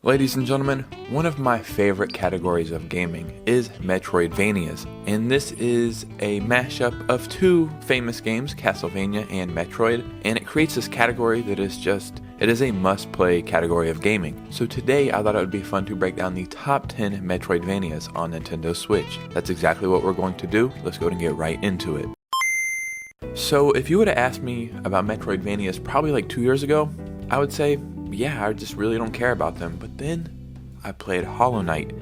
Ladies and gentlemen, one of my favorite categories of gaming is Metroidvanias, and this is a mashup of two famous games, Castlevania and Metroid, and it creates this category that it is a must-play category of gaming. So today I thought it would be fun to break down the top 10 Metroidvanias on Nintendo Switch. That's exactly what we're going to do. Let's go and get right into it. So if you would have asked me about Metroidvanias probably like 2 years ago, I would say, yeah, I just really don't care about them. But then I played Hollow Knight,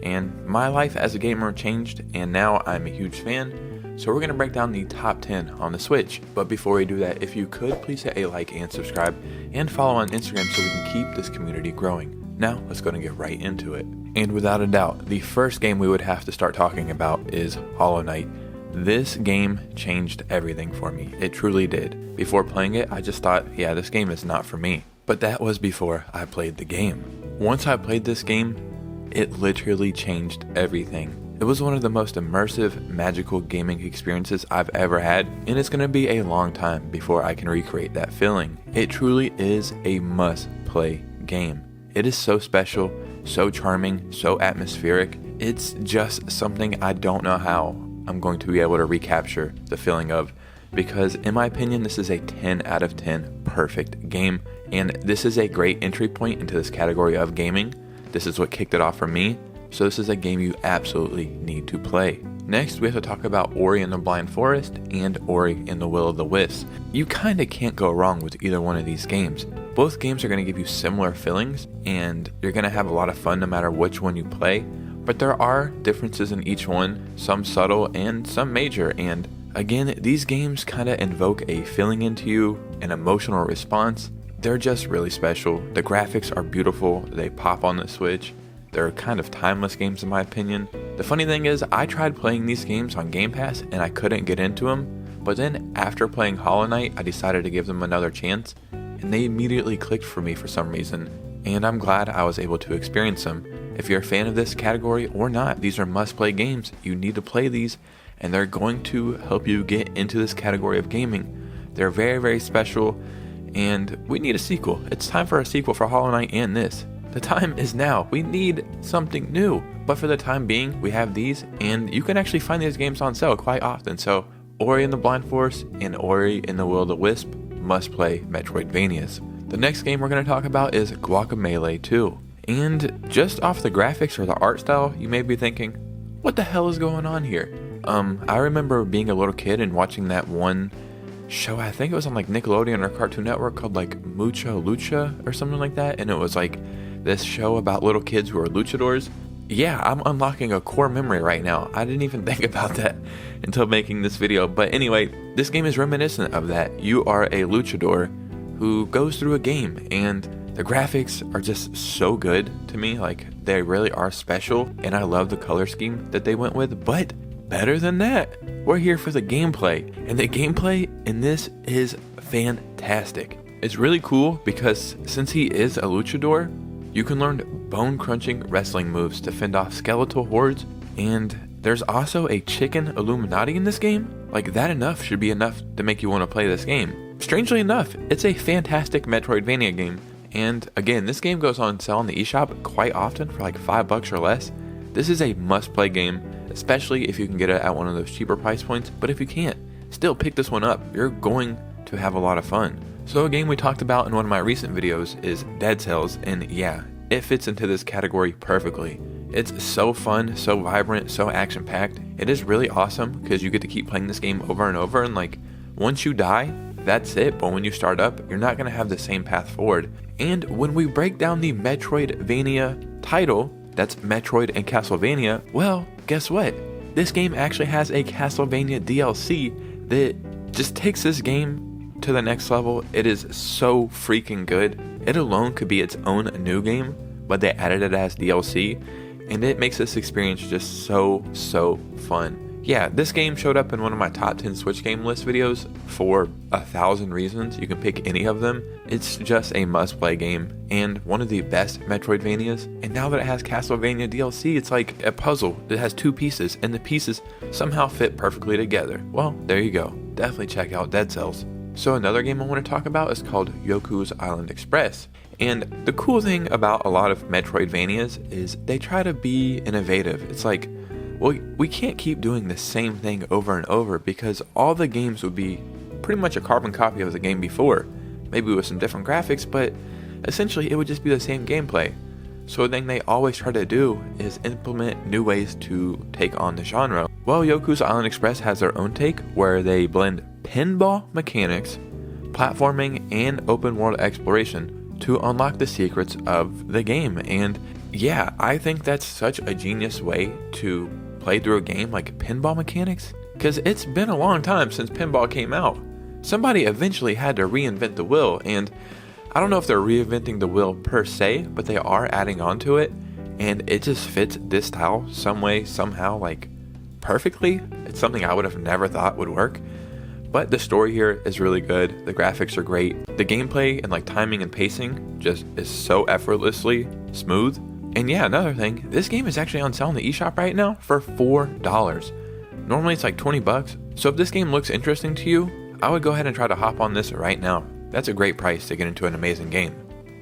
and my life as a gamer changed, and now I'm a huge fan. So we're going to break down the top 10 on the Switch. But before we do that, if you could, please hit a like and subscribe, and follow on Instagram so we can keep this community growing. Now, let's go and get right into it. And without a doubt, the first game we would have to start talking about is Hollow Knight. This game changed everything for me. It truly did. Before playing it, I just thought, yeah, this game is not for me. But that was before I played the game. Once I played this game, it literally changed everything. It was one of the most immersive, magical gaming experiences I've ever had, and it's going to be a long time before I can recreate that feeling. It truly is a must-play game. It is so special, so charming, so atmospheric. It's just something I don't know how I'm going to be able to recapture the feeling of, because in my opinion, this is a 10 out of 10 perfect game, and this is a great entry point into this category of gaming. This is what kicked it off for me, so this is a game you absolutely need to play. Next, we have to talk about Ori and the Blind Forest and Ori and the Will of the Wisps. You kinda can't go wrong with either one of these games. Both games are going to give you similar feelings, and you're going to have a lot of fun no matter which one you play. But there are differences in each one, some subtle and some major, and again, these games kind of invoke a feeling into you, an emotional response. They're just really special. The graphics are beautiful, they pop on the Switch. They're kind of timeless games in my opinion. The funny thing is, I tried playing these games on Game Pass and I couldn't get into them, but then after playing Hollow Knight, I decided to give them another chance, and they immediately clicked for me for some reason, and I'm glad I was able to experience them. If you're a fan of this category or not, these are must-play games. You need to play these, and they're going to help you get into this category of gaming. They're very, very special, and we need a sequel. It's time for a sequel for Hollow Knight and this. The time is now. We need something new. But for the time being, we have these, and you can actually find these games on sale quite often. So, Ori and the Blind Forest and Ori and the Will of the Wisp must-play Metroidvanias. The next game we're going to talk about is Guacamelee II. And just off the graphics or the art style, you may be thinking, what the hell is going on here? I remember being a little kid and watching that one show, I think it was on like Nickelodeon or Cartoon Network, called like Mucha Lucha or something like that, and it was like this show about little kids who are luchadors. Yeah, I'm unlocking a core memory right now. I didn't even think about that until making this video, but anyway, this game is reminiscent of that. You are a luchador who goes through a game, and the graphics are just so good to me. Like, they really are special, and I love the color scheme that they went with. But better than that, we're here for the gameplay, and the gameplay in this is fantastic. It's really cool because since he is a luchador, you can learn bone-crunching wrestling moves to fend off skeletal hordes, and there's also a chicken Illuminati in this game. Like, that enough should be enough to make you want to play this game. Strangely enough, it's a fantastic Metroidvania game. And again, this game goes on sale on the eShop quite often for like $5 or less. This is a must-play game, especially if you can get it at one of those cheaper price points. But if you can't, still pick this one up. You're going to have a lot of fun. So a game we talked about in one of my recent videos is Dead Cells, and yeah, it fits into this category perfectly. It's so fun, so vibrant, so action-packed. It is really awesome because you get to keep playing this game over and over, and like, once you die, that's it. But when you start up, you're not going to have the same path forward. And when we break down the Metroidvania title, that's Metroid and Castlevania, well, guess what? This game actually has a Castlevania DLC that just takes this game to the next level. It is so freaking good. It alone could be its own new game, but they added it as DLC, and it makes this experience just so fun. Yeah, this game showed up in one of my top 10 Switch game list videos for 1,000 reasons. You can pick any of them. It's just a must-play game and one of the best Metroidvanias. And now that it has Castlevania DLC, it's like a puzzle that has two pieces, and the pieces somehow fit perfectly together. Well, there you go. Definitely check out Dead Cells. So another game I want to talk about is called Yoku's Island Express. And the cool thing about a lot of Metroidvanias is they try to be innovative. It's like, well, we can't keep doing the same thing over and over because all the games would be pretty much a carbon copy of the game before, maybe with some different graphics, but essentially it would just be the same gameplay. So the thing they always try to do is implement new ways to take on the genre. Well, Yoku's Island Express has their own take where they blend pinball mechanics, platforming, and open world exploration to unlock the secrets of the game. And yeah, I think that's such a genius way to play through a game like pinball mechanics, because it's been a long time since pinball came out. Somebody eventually had to reinvent the wheel, and I don't know if they're reinventing the wheel per se, but they are adding on to it, and it just fits this style some way, somehow, like perfectly. It's something I would have never thought would work. But the story here is really good, the graphics are great, the gameplay and like timing and pacing just is so effortlessly smooth. And yeah, another thing, this game is actually on sale in the eShop right now for $4. Normally it's like 20 bucks, so if this game looks interesting to you, I would go ahead and try to hop on this right now. That's a great price to get into an amazing game.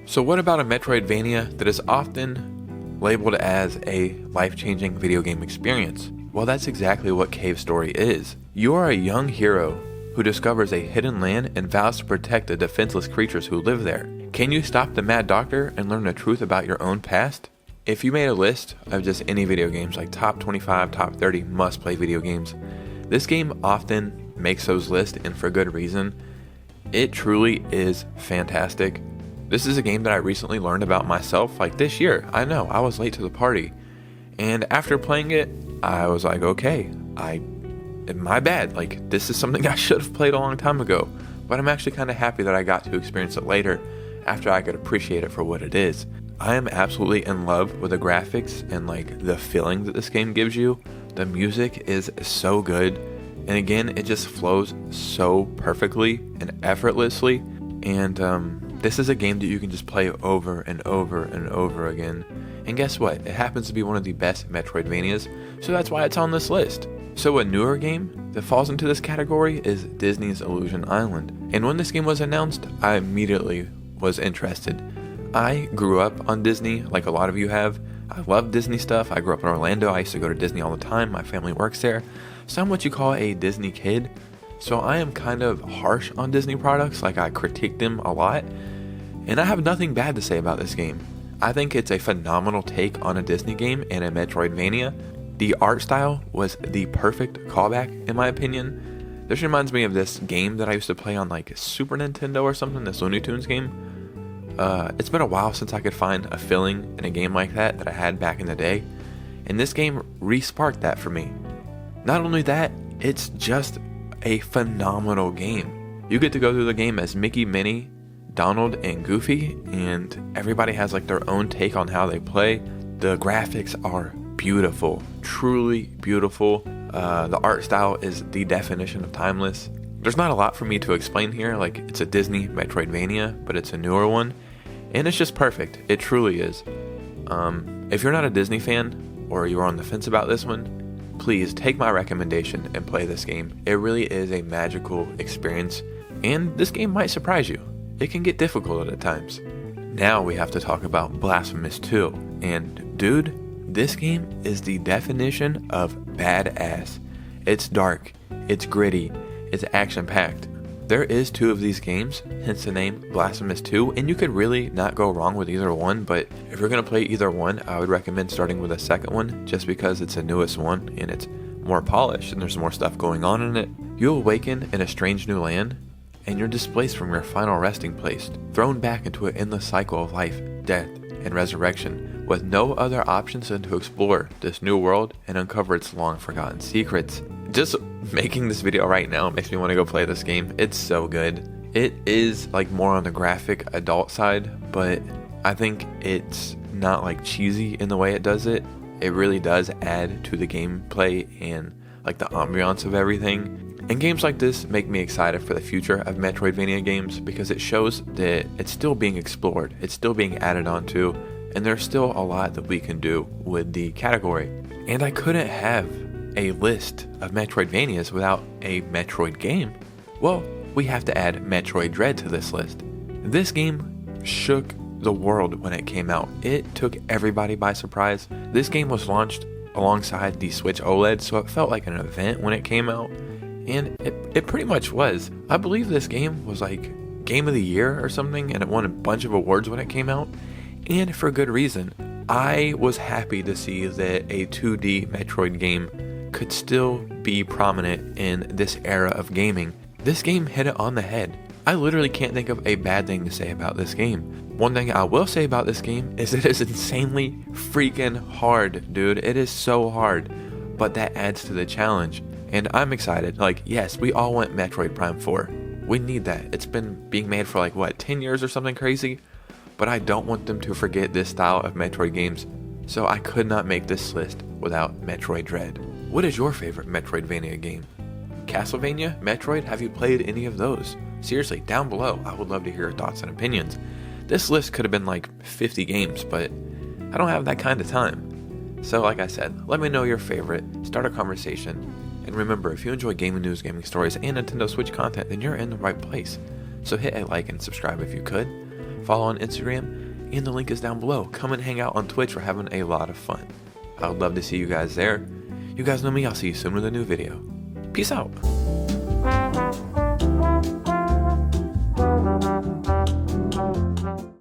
So what about a Metroidvania that is often labeled as a life-changing video game experience? Well, that's exactly what Cave Story is. You are a young hero who discovers a hidden land and vows to protect the defenseless creatures who live there. Can you stop the Mad Doctor and learn the truth about your own past? If you made a list of just any video games, like top 25, top 30 must-play video games, this game often makes those lists, and for good reason. It truly is fantastic. This is a game that I recently learned about myself, like this year. I know, I was late to the party. And after playing it, I was like, okay, my bad, like this is something I should have played a long time ago, but I'm actually kind of happy that I got to experience it later after I could appreciate it for what it is. I am absolutely in love with the graphics and like the feeling that this game gives you. The music is so good, and again, it just flows so perfectly and effortlessly. And this is a game that you can just play over and over and over again. And guess what? It happens to be one of the best Metroidvanias, so that's why it's on this list. So a newer game that falls into this category is Disney's Illusion Island. And when this game was announced, I immediately was interested. I grew up on Disney like a lot of you have. I love Disney stuff. I grew up in Orlando. I used to go to Disney all the time. My family works there. So I'm what you call a Disney kid. So I am kind of harsh on Disney products, like I critique them a lot. And I have nothing bad to say about this game. I think it's a phenomenal take on a Disney game and a Metroidvania. The art style was the perfect callback, in my opinion. This reminds me of this game that I used to play on like Super Nintendo or something, this Looney Tunes game. It's been a while since I could find a feeling in a game like that I had back in the day. And this game re-sparked that for me. Not only that, it's just a phenomenal game. You get to go through the game as Mickey, Minnie, Donald, and Goofy, and everybody has like their own take on how they play. The graphics are beautiful, truly beautiful. The art style is the definition of timeless. There's not a lot for me to explain here, like it's a Disney Metroidvania, but it's a newer one, and it's just perfect. It truly is. If you're not a Disney fan, or you're on the fence about this one, please take my recommendation and play this game. It really is a magical experience, and this game might surprise you. It can get difficult at times. Now we have to talk about Blasphemous 2, and dude, this game is the definition of badass. It's dark, it's gritty, it's action-packed. There is 2 of these games, hence the name Blasphemous 2, and you could really not go wrong with either one, but if you're going to play either one, I would recommend starting with the second one, just because it's the newest one, and it's more polished, and there's more stuff going on in it. You awaken in a strange new land, and you're displaced from your final resting place, thrown back into an endless cycle of life, death, and resurrection, with no other options than to explore this new world and uncover its long-forgotten secrets. Just making this video right now makes me want to go play this game. It's so good. It is like more on the graphic adult side, but I think it's not like cheesy in the way it does it. It really does add to the gameplay and like the ambiance of everything. And games like this make me excited for the future of Metroidvania games because it shows that it's still being explored, it's still being added onto, and there's still a lot that we can do with the category. And I couldn't have a list of Metroidvanias without a Metroid game. Well, we have to add Metroid Dread to this list. This game shook the world when it came out. It took everybody by surprise. This game was launched alongside the Switch OLED, so it felt like an event when it came out, and it pretty much was. I believe this game was like Game of the Year or something, and it won a bunch of awards when it came out, and for good reason. I was happy to see that a 2D Metroid game could still be prominent in this era of gaming. This game hit it on the head. I literally can't think of a bad thing to say about this game. One thing I will say about this game is it is insanely freaking hard, dude. It is so hard, but that adds to the challenge, and I'm excited. Like, yes, we all want Metroid Prime 4. We need that. It's been being made for like, what, 10 years or something crazy? But I don't want them to forget this style of Metroid games, so I could not make this list without Metroid Dread. What is your favorite Metroidvania game? Castlevania? Metroid? Have you played any of those? Seriously, down below, I would love to hear your thoughts and opinions. This list could have been like 50 games, but I don't have that kind of time. So like I said, let me know your favorite, start a conversation, and remember, if you enjoy gaming news, gaming stories, and Nintendo Switch content, then you're in the right place. So hit a like and subscribe if you could. Follow on Instagram, and the link is down below. Come and hang out on Twitch, we're having a lot of fun. I would love to see you guys there. You guys know me, I'll see you soon with a new video. Peace out.